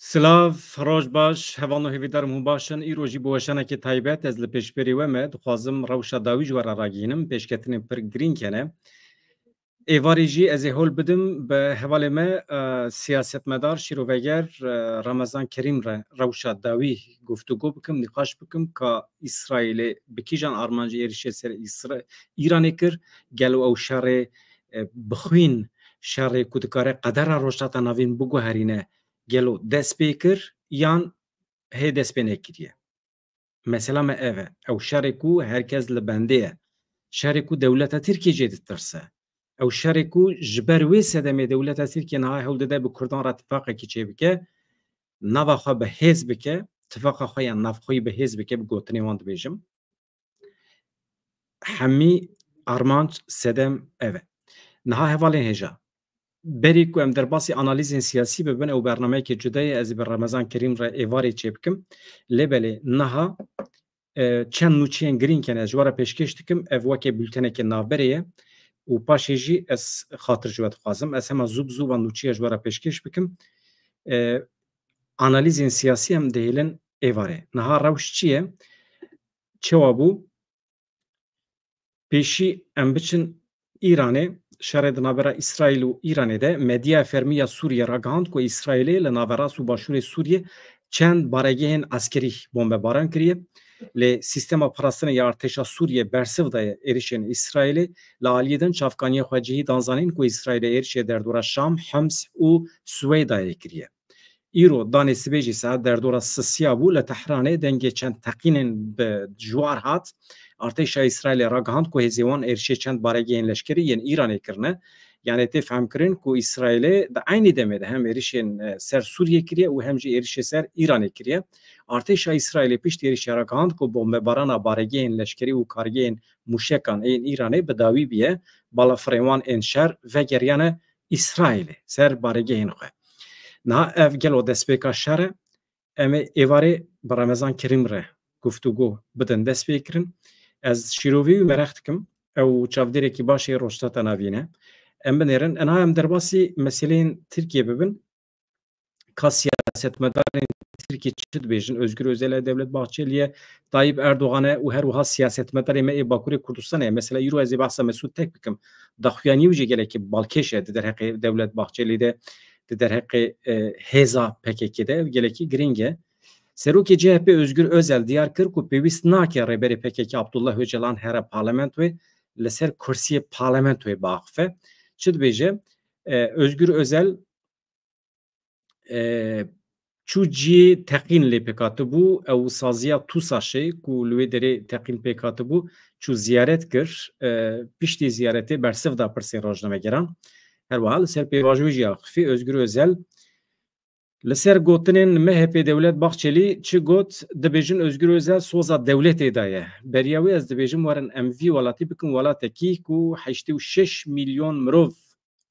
Silav, roj baş, hevano hêvîdar mûbaşin îro jî bi weşanekî taybet ez li pêşberî we me dixwazim rewşa dawî ji we re ragihînim pêşketinên pir girîng hene. Êvarê jî ez ê hol bidim bi hevalê me siyasetmedar şîroveger Ramezan Kerîm re rewşa dawî guftûgû bikim, nîqaş bikim ka İsraîlê bi kîjan armancî êrişê ser İranê kir, gelo ew şerê bixwîn şerê ku dikare qedera rojhata navîn biguherîne gelo dest pê kir yan hê dest pê nekiriye. Mesela me ev e. Ew şerê ku herkes li bendê ye. Şerê ku dewleta Tirkiye jê ditirse. Ew şerê ku ji ber wê sedemê dewleta Tirkiye niha hewl dide bi Kurdan re tifaqekî çê bike, nava xwe bi hêz bike, tifaqa xwe yan navxweyî bi hêz bike bi gotinê wan dibêjim. Hemî armanc sedem ev e. Niha hevalên hêja. Berî ku em derbasî analîzên siyasî bibin ew bernameyekê cuda ye ez ê bi Ramezan Kerîm re êvarê çê bikim. Lêbelê niha çend nûçeyên girîng hene ez ji we re pêşkêş dikim ev weke bültenekê navberê ye û paşê jî ez xatir ji we dixwazim ez hema zû bi zû van nûçeya ji we re pêşkêş bikim. Analîzên siyasî em dihêlin êvarê. Niha rewş çi ye? Çawa bû? Pêşî em biçin İranê şerê di navbera İsraîl û İranê de medya fermî ya Sûriye ragihand ku İsraîlê li navberas û başûrê Sûriye çend baregehên askerî bombebaran kiriye. Lê sîstema parastinê ya artêşa Sûriye bersiv daye êrişên İsraîlê li aliyê din çavkaniyê xwe cihî dan zanîn ku İsraîlê êrişê derdora Şam, Hems û Swêdayê kiriye. Îro danê sibê jî saet derdora Sisiya bû li Tehranê dengê çend teqînên bi ciwar hat. Artêşa İsraîlê ragihand ku hêzê wan êrişê çend baregehên leşkerî yên İranê kirine. Yani tê femkirin ku İsraîlê di aynî demê de hem êrişên ser Sûriye kiriye û hem jî êrişê ser İranê kiriye. Artêşa İsraîlê piştî êrişê ragihand ku bombebarana baregehên leşkerî û kargehên mûşekan ên İranê bi dawî bîye balafirên wan ên şer vegeriyane İsraîlê ser baregehên xwe. Niha ev gelo destpêka şer e em ê êvarê bi Ramezan Kerîm re guftûgû bidin dest pê kirin. Ez şîrovî wî merex dikim ew çavdêrekî başê rojhata navîn e. Em binêrin niha em derbasî meseleyên Tirkiye bibin ka siyasetmedarên Tirkiye çi dibêjin Özgür Özel'e, Devlet Bahçeli'ye, Tayyip Erdoğan'e û her wiha siyasetmedarê me ê Bakurê Kurdistanê mesela îro ez ê behsa Mesûd tek bikim. Daxuyanî wî jî gelekî balkêş e di derheqê Devlet Bahçeli'de di derheqê hêza PKK'de gelekî girîng e. Serokê CHP Özgür Özel diyar kir ku pêwîst nake rêberê PKK Abdullah Öcalan here parlamentoyê li ser kursiyê parlamentoyê biaxife. Çi dibêje? Özgür Özel çû ciyê teqîn lê pêkatibû ew saziya Tusaşê ku li wê derê teqîn pêkatibû çû ziyaret kir. Piştî ziyaretê bersiv da pirsên rojnamegeran. Her wiha li ser pêvajoyê jî axivî Özgür Özel li ser gotinên MHP Devlet Bahçeli çi got dibêjin Özgür Özel soza dewletê da ye. Beriya wê ez dibêjim werin em vî welatî bikin welatekî ku 86 milyon mirov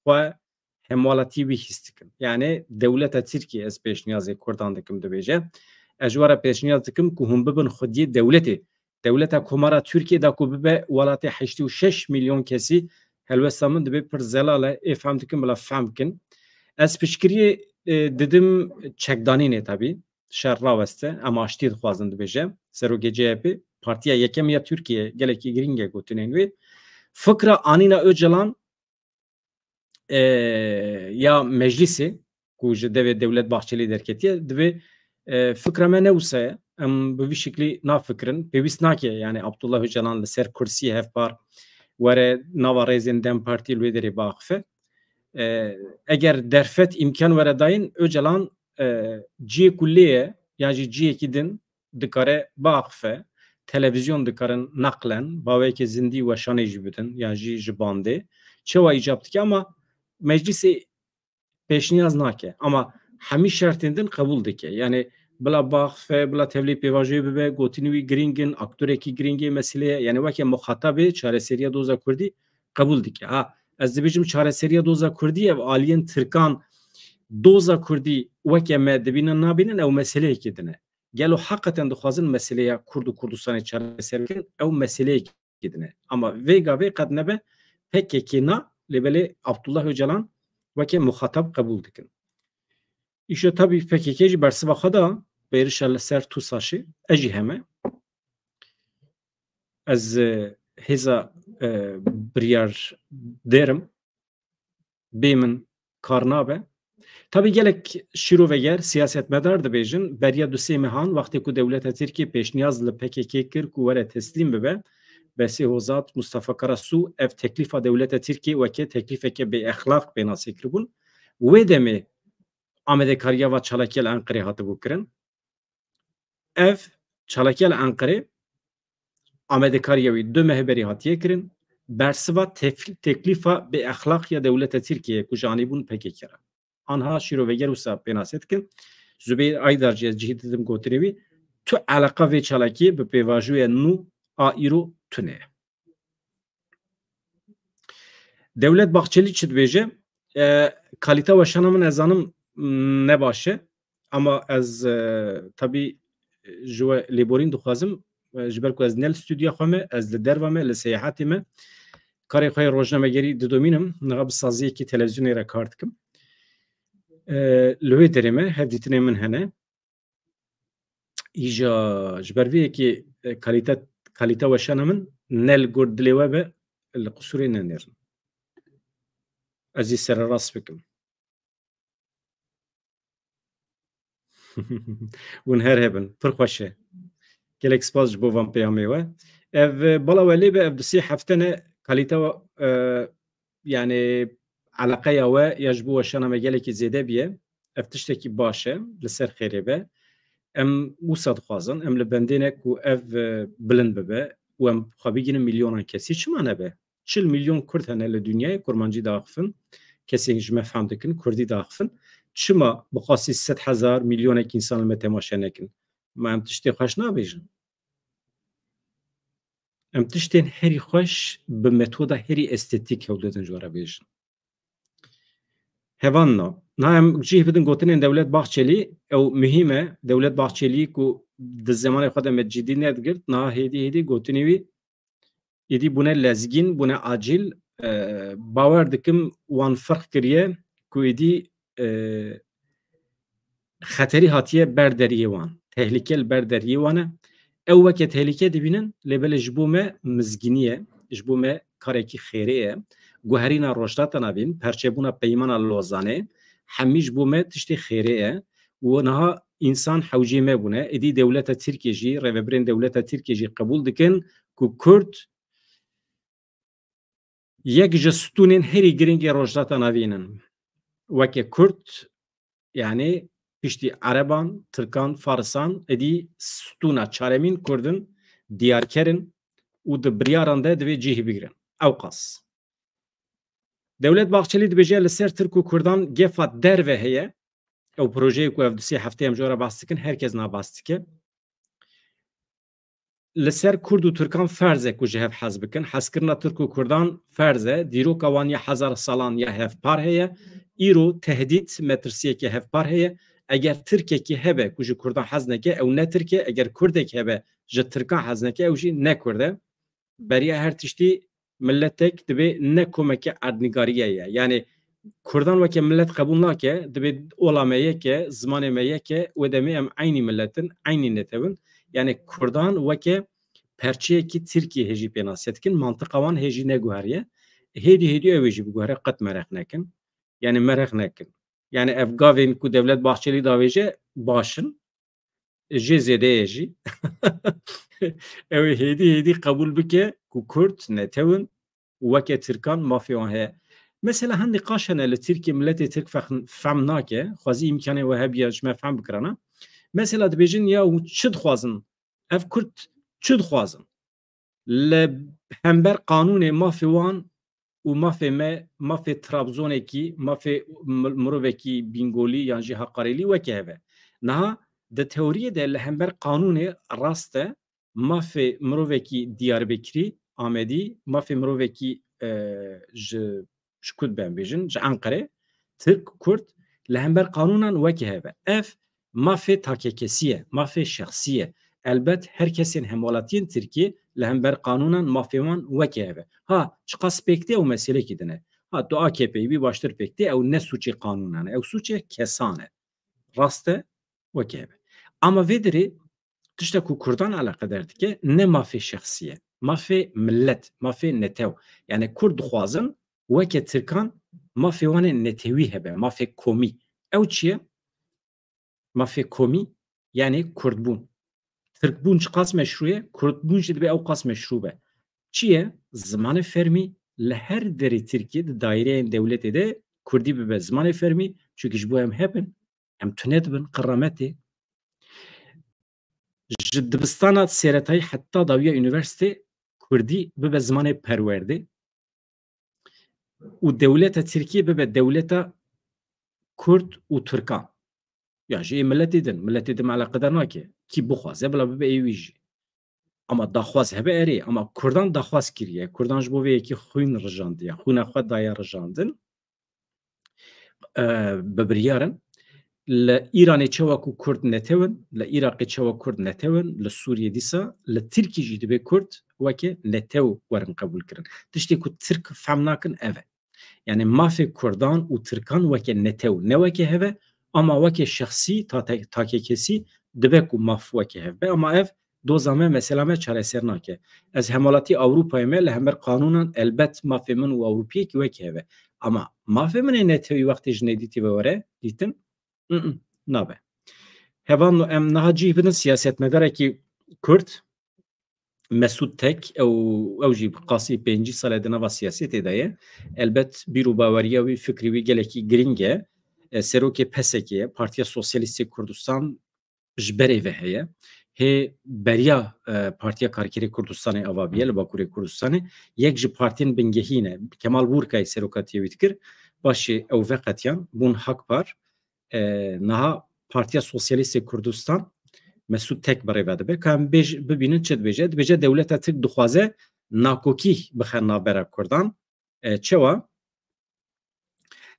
xwe hemwalatî wî hîs dikin. Yani dewleta Tirkiye ez pêşniyazê Kurdan dikim dibêje. Ez ji we re pêşniyaz dikim ku hûn bibin xwediyê dewletê. Dewleta Komara Tirkiye da ku bibe welatê 86 milyon kesî helwesta min dibe pir zelal e ê fehm dikim bila fehm bikin. Ez piştgiriyê didim çekdanînê tabî şer raweste em aştî dixwazin dibêje. Serokê CHP Partiya Yekem ya Tirkiye gelekî girîng e gotinên wê. Fikra Anîna Öcalan ya meclisê ku ji devê Devlet Bahçeli derketiye divê fikra me newisa ye. Em bi vî şeklî nafikirin. Pêwîst nake yani Abdullah Öcalan li ser kursiyê hevpar were nava rêzên Dem Partî li wê derê biaxife. Eger derfet imkan were dayîn Öcalan ciyê ku lê ye ya jî ciyekî din dikare biaxife. Televîzyon dikarin naqlen bawekî zindî weşanê jî bidin ya jî ji bandê. Çawa îcab dike ama meclisê pêşniyaz nake ama hemî şertên din qebûl dike. Yani bila biaxife bila tevlî pêvajoyê bibe gotinî wî girîngin aktorekî girîngê meseleye yani weke muxatabê çareseriya doza Kurdî qebûl dike. Ha ez dibêjim çareseriya doza Kurdî ev aliyên Tirkan doza Kurdî weke me dibînin nabînin ew meseleyekê din e. Gelo heqeten dixwazin meseleya Kurd û Kurdistanê çareser bikin ew meseleyekê din e. Ama vê gavê qet nebe PKK na lêbelê Abdullah Öcalan weke muxatab qebûl dikin. İşte tabii PKK jî bersiva xwe da êrişa li ser Tusaşê ez jî heme ez hêza biryar dêrim bê min kar nabe. Tabii gelek şîroveger siyasetmedar dibêjin beriya du sê mehan wextê ku dewleta Tirkiye pêşniyaz li PKK kir ku were teslîm bibe Besî Hozat Mustafa Karasu ev teklîfa dewleta Tirkiye weke teklîfeke bêexlaq pênasî kiribûn. Wê demê amedekariya va çalakiya li Enqereyê hatibû kirin. Ev çalakiya li Enqerê amedekariya wî du mehberî hatiye kirin bersiva teklîfa bêexlaqiya dewleta Tirkiye ku ji anîbûn PKK re. Anha şîroveger wisa pênasê dikin Zubeyir Aydar jî ez cihê didim gotinê wî tu eleqa vê çalakiyê bi pêvajoya nû a îro tune ye. Dewlet Bahçeli çi dibêje kalîte weşana min ez zanim ne baş e ama ez tabî ji we lêborîn dixwazim ji ber ku ez ne li stûdiya xwe me ez li derve me li seyahatê me karê xwe yê rojnamegerî didomînim niha bi saziyekî televizyonê re kar dikim. Li wê derê me hevdîtinê min hene îja ji ber vê yekê kalîte weşana min ne li gor dilê we be li qusûrê nenêrin. Ez ê sererast bikim. Hûn her hebin pir xweş e. Gelek spas ji bo van peyamê we. Ev bala we lê be ev di sê hefte ne kalîte yani eleqeya we ya ji bo weşana me gelekî zêde biye ev tiştekî baş e li ser xêrê be. Em wisa dixwazin em li bendê ne ku ev bilind bibe û em xwe bigînin milyonan kesî çima nebe? 40 milyon Kurd hene li dünyayê kurmancî daxivin kesên ji me fehm dikin Kurdî daxivin çima bi qasî 100,000 milyonek însan li me temaşe nekin? Ma em tiştê xweş nabêjin. Em tiştên herî xweş bi metoda herî estêtîk hewl didin ji we re bêjin. Hevan na. Na em cih bidin gotinên Dewlet Bahçelî ew muhîm e. Dewlet Bahçelî ku di zemanê xwe de me cidî nedigirt niha hêdî gotinê wî êdî bûne lezgîn bûne acîl bawer dikim wan firq kiriye ku êdî xeterî hatiye ber deriyê wan. Tehlike li ber deriyê wan e. Ew weke tehlike dibînin lêbelê ji bo me mizgînî ye, ji bo me karekî xêrê ye, guherîna rojhata navîn, perçebûna peymana Lozanê hemî ji bo me tiştê xêrê ye û niha însan hewcê me bûne. Êdî dewleta Tirkiye jî rêveberên dewleta Tirkiye jî qebûl dikin ku Kurd yek ji stûnên herî girîngê rojhata navîn in. Weke Kurd yani piştî Ereban, Tirkan, Farisan êdî stûna çaremîn Kurdin diyarkerin û di biryaran de divê cihê bigirin. Ew qas. Dewlet Bahçelî dibêje li ser Tirk û Kurdan gefa derve heye. Ew projeyê ku ev di sê hefteyê em ji we re behs dikin herkes nabehs dike. Li ser Kurd û Tirkan ferz e ku ji hev hez bikin. Hezkirina Tirk û Kurdan ferz e. Dîroka wan ya hezar salan ya hevpar heye. Îro tehdît metirsiyekê hevpar heye. Eger Tirkekî hebe ku ji Kurdan hez neke ew ne Tirk e. Eger Kurdek hebe ji Tirkan hez neke ew jî ne Kurd e. Beriya her tiştî milletek divê ne komeke erdnîgariye ye. Yani Kurdan weke millet qebûl nake divê ola me yek e, zimanê me yek e wê demê em eynî milletin, eynî netewin. Yani Kurdan weke perçeyekî Tirkiye hêjî pênasî dikin, mantiqa wan hêjî neguheriye. Hêdî ew ê jî biguhere qet meraq nekin. Yani meraq nekin. Yani ev gavên ku Dewlet Bahçelî davêje başin. Jê zêdeyê jî. Ew ê hêdî qebûl bike ku Kurd netewin weke Tirkan mafê wan heye. Mesela hin nîqaş hene li Tirkiye milletê Tirk fehm nake, xwazî îmkanê we hebiye ji me fehm bikirane. Mesela dibêjin ya çi dixwazin? Ev Kurd çi dixwazin? Li hember qanûnê mafê wan û mafê me, mafê Trabzonekî, mafê mirovekî Bingolî yan jî Haqarelî weke hebe. Niha di teoriyê de li hember qanûnê rast e mafê mirovekî Diyarbekirî, Amedî, mafê mirovekî ji Kurd ben bêjin, ji Enqerê, Tirk, Kurd li hember qanûnan weke hebe. Ev mafê takekesî ye, mafê şexsî ye. Elbet her kesên hemwelatiyên Tirkiye li hember qanûnan mafê wan weke hebe. Ha çiqas pêktê ew meselekî din e. Ha tu AKP'yî bî baştir pêktê ew ne suçê qanûnan e. Ew suçê kesan e. Rast e wekî hebe. Ama vê derê tiştek ku Kurdan alaqedar dike ne mafê şexsî mafê millet, mafê netew. Yani Kurd dixwazin weke Tirkan mafê wan ê netewî hebe, mafê komî. Ew çi ye? Mafê komî yani Kurdbûn. Tirkbûn çi qas meşru ye? Kurdbûn jî dibe ew qas meşru be. Çi ye? Zimanê fermî li her derê Tirkiye di daîreyên dewletê de Kurdî bibe zimanê fermî çunkî ji bo em hebin, em tune dibin, qirametê. Ji dibistana sêretayî heta dawiya üniversitê Kurdî bibe zimanê perwerdê û dewleta Tirkiye bibe dewleta Kurd û Tirkan. Ya ji milletê din, milletê din alaqedar nake. Kî bixwaze bila bibe êwî jî. Ama daxwaz hebe erê, ama Kurdan daxwaz kiriye. Kurdan ji bo vê yekî xwîn rijandiye. Xwîna xwe daye rijandin. Bi biryarin li Îranê çawa ku Kurd netewin, li Iraqê çawa Kurd netewin, li Sûriyê dîsa, li Tirkî jî dibe Kurd weke netew werin qebûl kirin. Tiştê ku Tirk fehm nakin ev e. Yani mafê Kurdan û Tirkan weke netew, ne weke heve ama weke şexsî take kesî dibe ku maf weke hev be ama ev doza me mesela me çareser nake. Ez hemalatî Ewropayê me li hember qanûnan elbet mafê min û Ewropiyekî weke heve. Ama mafê min ê netewî wextê ji nedîtî ve were dîtin nabe. Hevan em niha cih bidin siyasetmedarekî Kurd Mesûd Tek ew jî qasî pêncî salê di nava siyasetê de ye. Elbet bîr û baweriya wî fikrî wî gelekî giring e. Serokê PESEKê ye, Partiya Sosyalîstê Kurdistan ji berê ve heye. Hê beriya Partiya Karkerê Kurdistanê avabiye li Bakurê Kurdistanê yek ji partiyên bingehîn e. Kemal Bûrkayê seroketiyê wî dikir. Başê ew veqetiyan bûn Hakpar niha Partiya Sosyalîstê Kurdistan Mesûd Tek birêve dibe ka em bibînin çi dibêje. Dibêje dewleta Tirk dixwaze nakokî bixe navbera Kurdan. Çawa?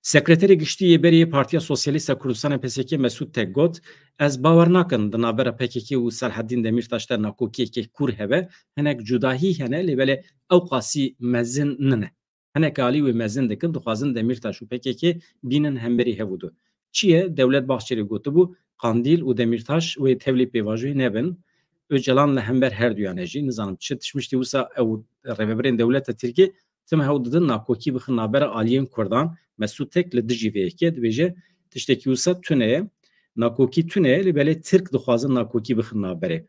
Sekreterê giştî yê berê Partiya Sosyalîst a Kurdistanê PSK Mesûd Tek got ez bawer nakim di navbera PKK û Selaheddîn Demirtaş de nakokiyekê kûr hebe hinek cudahî hene lê belê ew qasî mezin nine. Hinek alî wê mezin dikin dixwazin Demirtaş û PKK bînin hemberî hevûdû. Çi ye? Dewlet Bahçeli gotibû Qandîl û Demirtaş wê tevlî pêvajoyê nebin. Öcalan li hember her duyan e jî nizanim çi tişmiştî wisa ew rêveberên dewleta Tirkiye tim hew didin nakokî bixin navbera aliyên Kurdan. Mesûd Tek li dijî vê yekê dibêje tiştekî wisa tune ye. Nakokî tune ye lê belê Tirk dixwazin nakokî bixin navberê.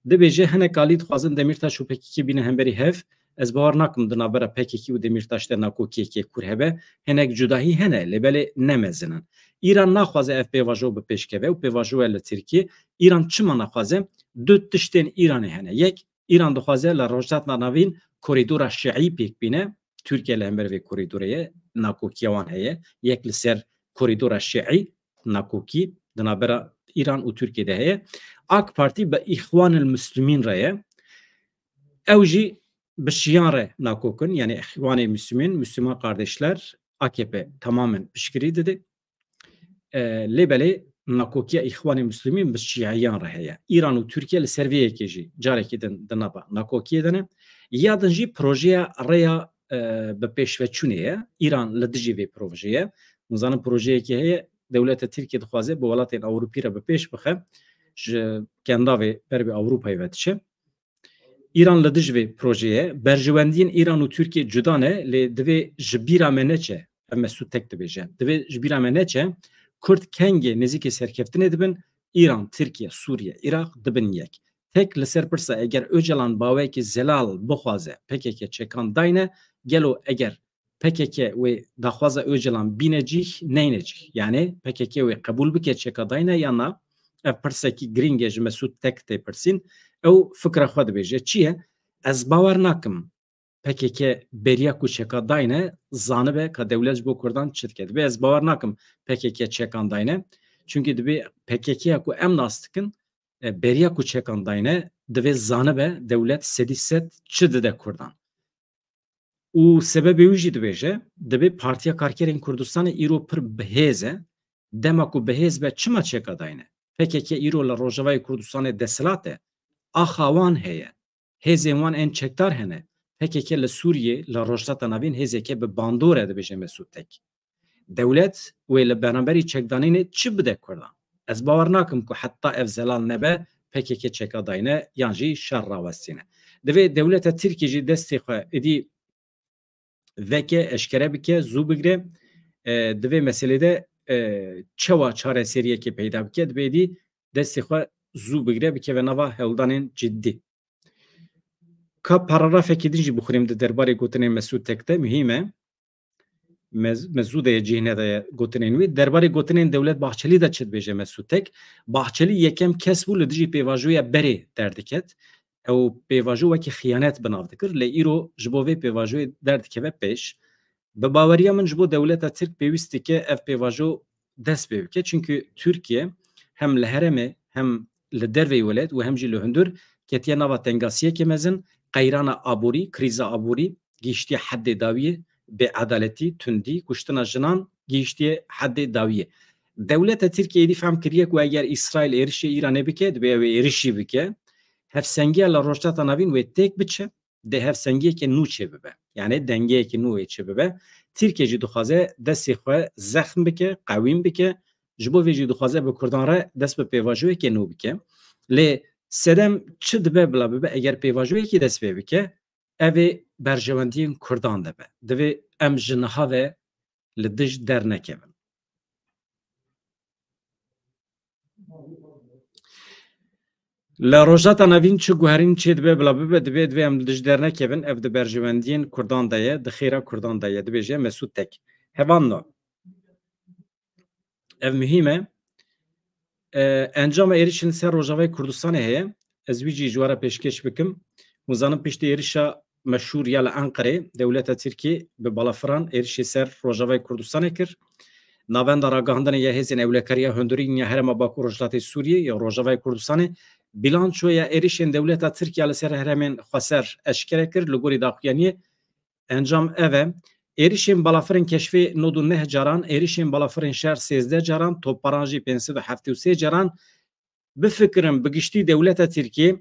Dibêje hinek alî dixwazin Demirtaş û PKK bînin hemberî hev. Ez bawer nakim di navbera PKK û Demirtaş de nakokiyekê kûr hebe. Hinek cudahî hene lê belê nemezinin. İran naxwaze ev pêvajo bi pêşkeve û pêvajoya li Tirkiye. İran çima naxwaze? Du tiştên İranê hene. Yek, İran dixwaze li rojdatna navîn korîdora şiî pêk bîne. Türkiye li hember vê korîdorê ye. Nakokiya wan heye. Yek li ser korîdora şiî nakokî di navbera İran û Tirkiyeyê de heye. AK Parti bi İxwanil Müslümîn re ye. Ew jî bi şiyan re nakokin yani İxwanê Müslümîn, Müslüman kardeşler AKP tamamen piştgirî dide. Lê belê nakokiya İxwanê Müslümîn bi şiyan re heye. İran û Tirkiye li ser vê yekê jî carekî din di nava nakokiyê de ne. Ya din jî projeya rêya bi pêşveçûnê ye. İran li dijî vê projeyê. Nizanim projeyekê heye dewleta Tirkiye dixwaze bi welatên Ewropî re bi pêş bixe ji kendavê ber bi Ewropayê ve diçe. İran li dij vê projeyê berjewendiyên İran û Tirkiye cuda ne lê divê ji bîra me neçe ev Mesûd Tek dibêje. Divê ji bîra me neçe Kurd kengê nêzîkê serkeftinê dibin İran, Tirkiye, Sûriye, Iraq dibin yek. Tek li ser pirsa eger Öcalan bawekî zelal bixwaze PKK çekan dayne gelo eger PKK wê daxwaza Öcalan bîne cih neyne cih. Yani PKK wê qebûl bike çeka dayne ya na ev pirsekî giring e ji Mesûd Tek tê pirsîn ew fikra xwe dibêje. Çi ye? Ez bawer nakim PKK beriya ku çeka dayne zanibe ka dewlet ji bo Kurdan çi dike. Dibe ez bawer nakim PKK çekan dayne. Çünkü dibe PKK'ya ku em nas dikin beriya ku çekan dayne dibe zanibe dewlet sedî sed çi dide Kurdan. û sebebê wî jî dibêje dibe Partiya Karkerên Kurdistanê îro pir bihêz e. Dema ku bihêz be çima çeka dayne. PKK îro li Rojavayê Kurdistanê desilat e. Axa wan heye. Hêzên wan ên çekdar hene. PKK li Sûriyê li rojdata navîn hêzeke bi bandor e dibêje Mesûd Tek. Dewlet wê li beraberî çekdanînê çi bide Kurdan? Ez bawer nakim ku heta ev zelal nebe PKK çeka dayne yan jî şer rawestîne. Divê dewleta Tirkiye jî destê xwe êdî veke eşkere bike zû bigire divê meselede çawa çareseriyekê peyda bike divê êdî destê xwe zû bigire bike ve nava hewldanên ciddî. Ka paragrafekê din jî bixwînim di derbarê gotinên Mesûd Tekte mühim e. Mesûdê cîhne de gotinên wî derbarê gotinên Dewlet Bahçelî de çi dibêje Mesûd Tek. Bahçelî yekem kes bû li dijî pêvajoya berê derdiket. Ew pêvajo wekî xiyanet binav dikir lê îro ji bo vê pêvajoyê derdikeve pêş. Bi baweriya min ji bo dewleta Tirk pêwîst dike ev pêvajo dest pê bike çünkü Türkiye hem li herêmê hem li dervê welat û hem jî li hundir ketiye nava tengasiyekê mezin qeyrana aborî, krîza aborî gîştiye heddê dawiyê beadaletî, tundî, kuştina jinan gîştiye heddê dawiyê. Dewleta Tirkiyeyê dî fehm kiriye ku eger İsrail êrişê Îranê bike dibe ew ê êrişî bike hevsengiya li rojhilata navîn wê têk biçe de hevsengiyekê nû çê bibe. Yani dengeyekî nû ê çê bibe. Tirkiye jî dixwaze destê xwe zexm bike, qewîm bike ji bo vê jî dixwaze bi Kurdan re dest bi pêvajoyekê nû bike. Lê sedem çi dibe bila bibe eger pêvajoyekî dest pê bike ev ê berjewendiyên Kurdan dibe. Divê em ji niha ve li dij dernekevin. Li rojhilata navîn çi guherîn çê dibe bila bibe divê em li dij dernekevin ev di berjewendiyên Kurdan de ye di xêra Kurdan de ye dibêje Mesûd Tek. Hevan ev mühim e encama êrişên ser Rojavayê Kurdistanê heye ez wî jî ji we re pêşkêş bikim zanim piştî êrişa meşhûr ya li Enqerê dewleta Tirkiye bi balafiran êrişê ser Rojavayê Kurdistanê kir. Navenda ragihandinê ya hêzên ewlekariya hundirîn ya Herêma Bakur Rojhilatê Sûriyê ya Rojavayê Kurdistanê bilançoya êrişên dewleta Tirkiye li ser herêmên xweser eşkere kir li gorî daxuyaniyê encam ev e êrişên balafirên keşfê nod û neh caran êrişên balafirên şer 13 caran topbaran jî 573 caran bifikirin bi giştî dewleta Tirkiye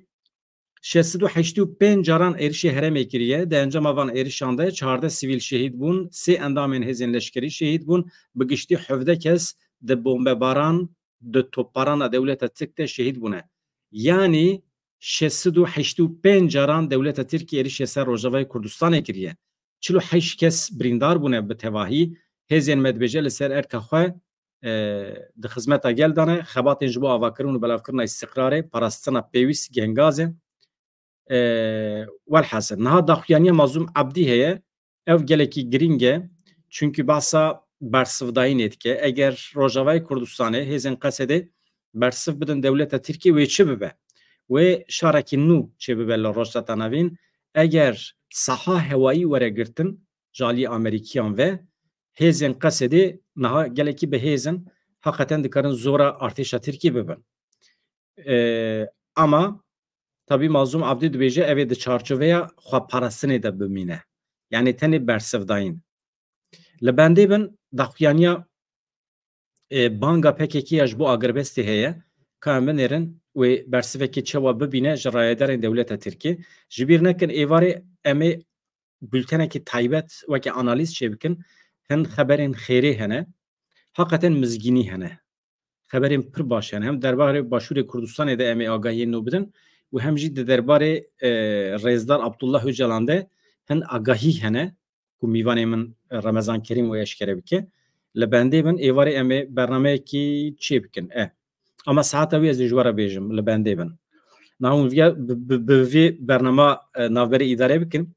685 caran êrişê herêmê kiriye de encama van êrişan de 14 sivîl şehîd bûn 3 endamên hêzên leşkerî şehîd bûn bi giştî 17 kes di bombebaran di topbarana dewleta Tirk de şehîd bûne. Yani 685 caran dewleta Tirkiye êrişê ser Rojavayê Kurdistanê kiriye. 48 kes birîndar bûne bi tevahî hêzên me dibêje li ser erka xwe di xizmeta gel dane xebatên ji bo avakirin û belavkirina îstiqrarê parastina pêwîst gengazê welhasil niha daxuyaniya Mazlûm Abdî heye ev gelekî giring e çünkü bahsa bersivdayînê dike eger Rojavayê Kurdistanê hêzên Qesedê bersiv bidin dewleta Tirkiye wê çi bibe wê şarekî nû çê bibe li rojhilata navîn eger saha hewayî were girtin jalî Amerîkiyan ve hêzên Qesedê niha gelekî bi hêzin heqeten dikarin zora artêşa Tirkiye bibin. Ama tabii Mazlûm Abdî dibêje ev ê di çarçoveya xweparastinê de bimîne. Yani tenê bersivdayîn. Li bendê bin daxuyaniya banga PKK ya ji bo agirbestê heye ka em binêrin wê bersivekê çawa bibîne ji rayedarên dewleta Tirkiye. Ji bîr nekin êvarê em ê bültenekî taybet wekî analîz çê bikin hin xeberên xêrê hene heqeten mizgînî hene. Xeberên pir baş hene hem derbarê Başûrê Kurdistanê de em ê agahiyên nû bidin û hem jî di derbarê Rêzdar Abdullah Öcalan de hin agahî hene ku mîvanê min Remezan Kerîm wê eşkere bike. Li bendê bin êvarê em ê bernameyekî çê bikin. Ama saeta wî ez ê ji we re bêjim li bendê bin. Nahûn bi vê bernama navberê îdarê bikin.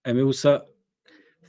Em ê wisa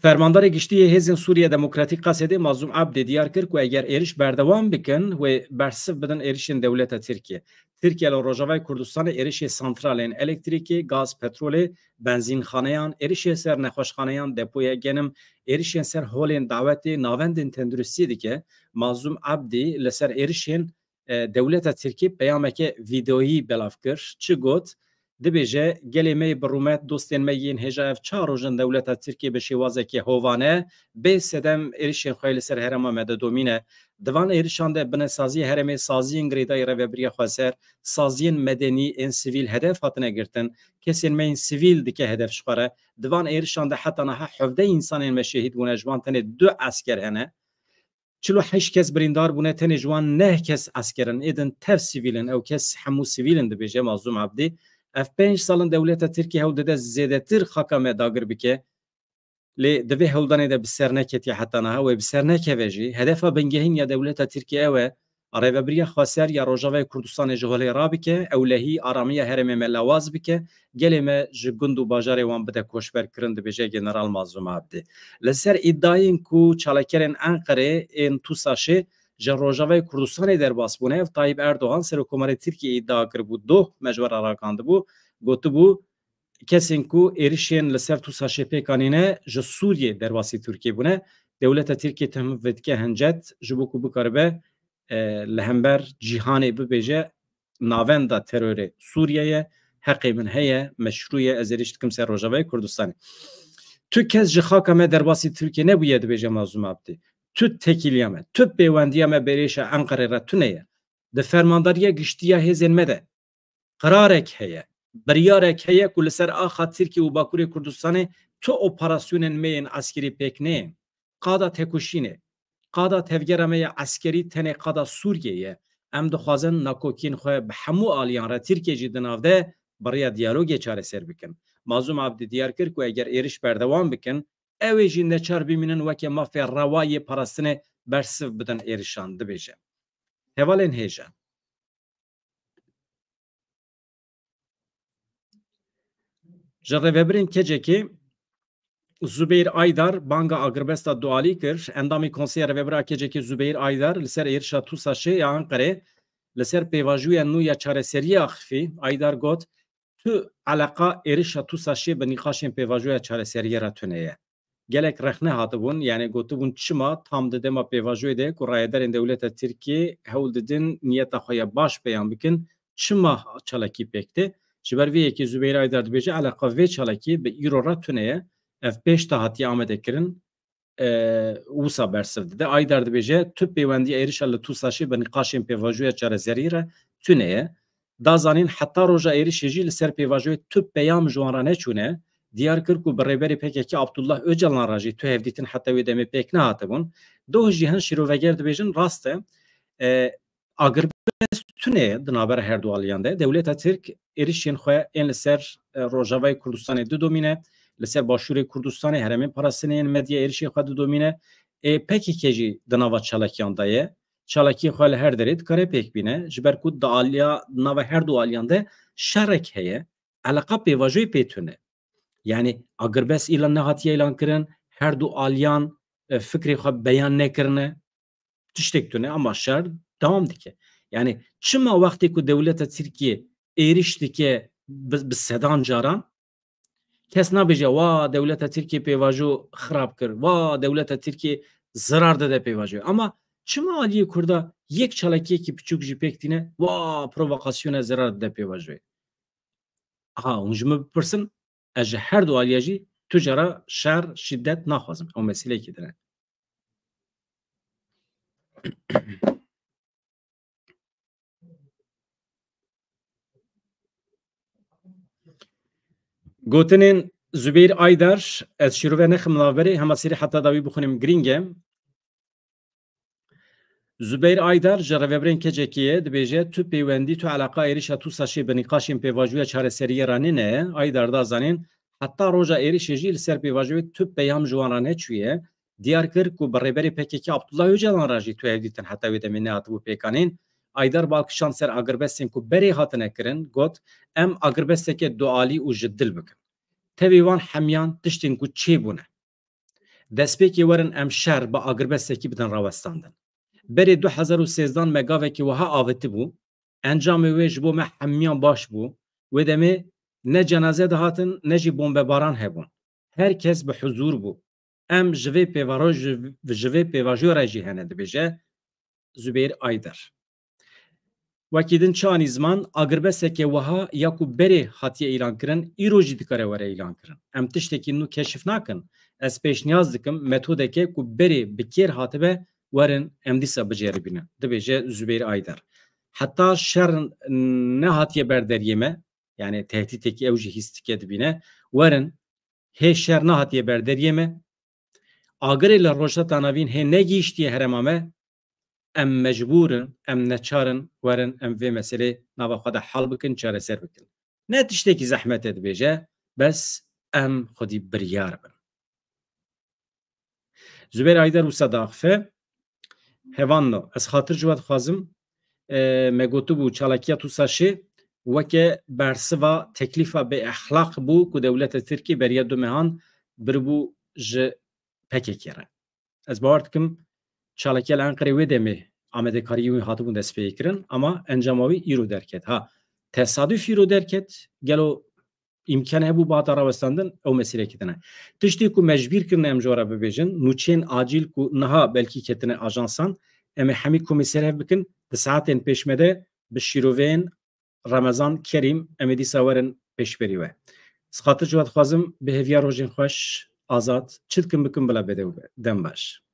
Fermandarê giştiyê hêzên Sûriya Demokratîk Qesedê Mazlûm Abdê diyar kir ku eger êriş berdewam bikin wê bersiv bidin êrişên dewleta Tirkiye. Tirkiye li Rojavayê Kurdistanê êrişê santralên elektrîkê, gaz, petrolê, benzînxaneyan, êrişê ser nexweşxaneyan, depoya genim, êrişên ser holên dawetê, navendên tenduristiyê dike. Mazlûm Abdî li ser êrişên dewleta Tirkiye peyameke vîdeoyî belav kir. Çi got? dibêje gelê me bi rûmet dostên me yên hêja ev 4 rojin dewleta Tirkiye bi şêwazekî hovane bê sedem êrişên xwe li ser herêma me de domîne. Divan êrişan de binêsaziya herêmê saziyên girêdayî reveberiya xweser, saziyên medenî ên sivîl hedef hatine girtin, kesên me yên sivîl dike hedef xware. Divan êrişan de heta niha 17 însanên me şehîd bûne, ji wan tenê 2 esker hene. 48 kes birîndar bûne, tenê ji wan 9 kes eskerin, êdin tev sivîlin, ew kes hemû sivîlin dibêje Mazlûm Abdî. Ev 5 salin dewleta Tirkiye hewl dide zêdetir xaka me dagir bike. Lê divê hewldanê de bi ser neketiye heta niha wê bi ser nekeve jî. Hedefa bingehîn ya dewleta Tirkiye ew e rêveberiya xweser ya Rojavayê Kurdistanê ji holê rabike, ewlehî aramiya herêmê me lawaz bike, gelê me ji gund û bajarê wan bide koçberkirin dibêje General Mazlûm Abdî. Li ser îddiayên ku çalakerên Enqerê ên Tûsaşê ji Rojavayê Kurdistanê derbas bûne, ev Tayyip Erdogan Serokkomarê Tirkiye îdia kiribû, doh mecbera rakandibû, gotibû kesên ku êrişên li ser Tûsaşê pêkanîne ji Sûriyê derbasî Tirkiye bûne, dewleta Tirkiye tehmîn vedike hincet ji bo ku bikaribe li hember cîhanê bibêje navenda terorê Sûriyeyê heqê min heye, meşrû ye, ez êriş dikim ser Rojavayê Kurdistanê. Tu kes ji xaka me derbasî Tirkiye nebûye dibêje Mazlûm Abdî. Tu tekîliya me, tu pêwendiya me berêşa Enqerê re tu neye. Di fermandariya giştiya hêzên me de qirarek heye, biryarek heye ku li ser axa Tirkiye û Bakurê Kurdistanê tu operasyonên me yên eskerî pêk neyên. Qada tekuşînê, qada tevgera me ya eskerî tenê qada Sûriyeyê. Em dixwazin nakokiyên xwe bi hemû aliyan re Tirkiye jî di nav de biriya diyalogê çareser bikin. Mazlûm Abdî diyar kir ku eger êriş berdewam bikin, ew ê jî neçar bimînin weke mafya rewayê parastinê bersiv bidin êrişan dibêje. Hevalên hêja. Ji rêveberên kecekê Zubeyr Aydar banga agirbesta dualî kir. Endamê Konseya Rêvebera Kecekê Zubeyr Aydar li ser êrişa Tûsaşê ya Enqerê li ser pêvajoya nû ya çareseriya xifî Aydar got tu eleqa êrişa Tûsaşê bi nîqaşên pêvajoya çareseriyê re tune ye. Gelek rexne hatibûn, yani gotibûn çima tam di dema pêvajoyê de ku rayedarên dewleta Tirkiye hewl didin niyeta xwe ya baş beyan bikin, çima çalakî pêkte. Ji ber vê yekê Zubeyr Aydar dibêje eleqa vê çalakî bi îro re tune ye. Ev 5 ta hatiye amedekirin wisa bersiv dide. Aydar dibêje tu pêwendiya êrişa li Tûsaşê bi nîqaşên pêvajoya çareserî re tune ye. Da zanîn heta roja êrişê jî li ser pêvajoyê tu peyam ji wan re neçûne. Diyar kir ku bi rêberê PKK Abdullah Öcalan ra jî tu hevdîtin heta wê demê pêk nehatibûn. Doh jî hin şîroveger dibêjin rast e agirbest tune ye di navbera her du aliyan de. Dewleta Tirk êrişên xwe ên li ser Rojavayê Kurdistanê didomîne. Li ser Başûrê Kurdistanê herêmên parastinê yên medya êrişê xwe didomîne. PKK jî di nava çalakiyan de ye. Çalakiyê xwe li her derê dikare pêk bîne. Ji ber ku di aliya nava her du aliyan de şerek heye. Eleqa pêvajoyê pê tune. Yani agirbest îlan nehatiye îlan kirin, her du aliyan fikrê xwe beyan nekirine, tiştek tune ama şer devam dike. Yani çima wextê ku dewleta Tirkiye êriş dike bi sedan caran kes nabêje wa dewleta Tirkiye pêvajo xirab kir, wa dewleta Tirkiye zirar dide pêvajoyê. Ama çima aliyê Kurda yek çalakiyekî piçûk jî pêk tîne wa provokasyona zirar dide pêvajoyê. Hûn ji min bipirsin, ez ji her du aliya jî tu jara şer şiddet naxwazim. Ew meseleyekî din e. Gotinên Zubeyr Aydar ez şîrove nexim navberê hema serî heta da wî bixwînim girîng e. Zubeyr Aydar ji rêveberên Kecekê dibêje tu pêwendî tu eleqa êrişa Tûsaşê bi nîqaşên pêvajoya çareseriyê re nene. Aydar da zanîn heta roja êrişê jî li ser pêvajoyê tu peyam ji wan re neçûye. Diyar kir ku bi rêberê PKK Abdullah Öcalan ra jî tu hevdîtin heta wê demê nehatibû pêkanîn. Aydar balkişan ser agirbestên ku berê hatine kirin got em agirbesteke dualî û ji dil bikin. Tevî wan hemyan tiştên ku çê bûne. Destpêkê werin em şer bi agirbestekî bidin rawestandin. Berê 2013 megavekî wiha avêtî bû, encamê wê ji bo me hemiyan baş bû, wê demê ne cenaze dihatin ne jî bombebaran hebûn. Herkes bi huzûr bû. Em ji vê pêvajoya re jî hene dibêje Zubeyr Aydar. وکی دن چانی زمان اگربسک وها یا کو بری هاتیه اعلان کرن ایروجی دکاره وره اعلان کرن ام تشتکی نو کشف نکن از پیش نیاز دکم متوده که کو بری بکیر هاتبه ورن ام دیسا بجری بینه دبیجه زبیر ایدر حتی شر نه هاتیه بردریمه yani tehditteki evci histike dibine verin he şer ne hatiye berderiye agirê li rojheta navîn hê negîştiye heremame em mecbûrin em neçarin werin em vê meselê nava xwe de hel bikin çareser bikin ne tiştekî zehmetê dibêje bes em xwedî biryar bin Zübeyir Aydar wisa daxife hevanno ez xatir ji we dixwazim me gotibû çalakiya tu saşê weke bersiva teklîfa bê exlaq bû ku dewleta Tirkiye beriya du mehan biribû ji PKK re ez bawer dikim çalakiya li Enqereyê wê demê amedekariyê wî hatibûn destpêkirin ama encama wî îro derket ha tesadüf îro derket gelo imkan hebû bata rawestandin ew meselekî din e tiştê ku mecbîr kirine em ji were bibêjin nûçeyên acîl ku niha belkî ketine ajansan em ê hemî komîser hev bikin di saetên pêşme de bi şîroveyên Ramazan Kerîm em ê dîsa werin pêşberî we ez xatir ji we dixwazim bi hêviya rojên xweş azad çi dikin bikin bila bêdew dem baş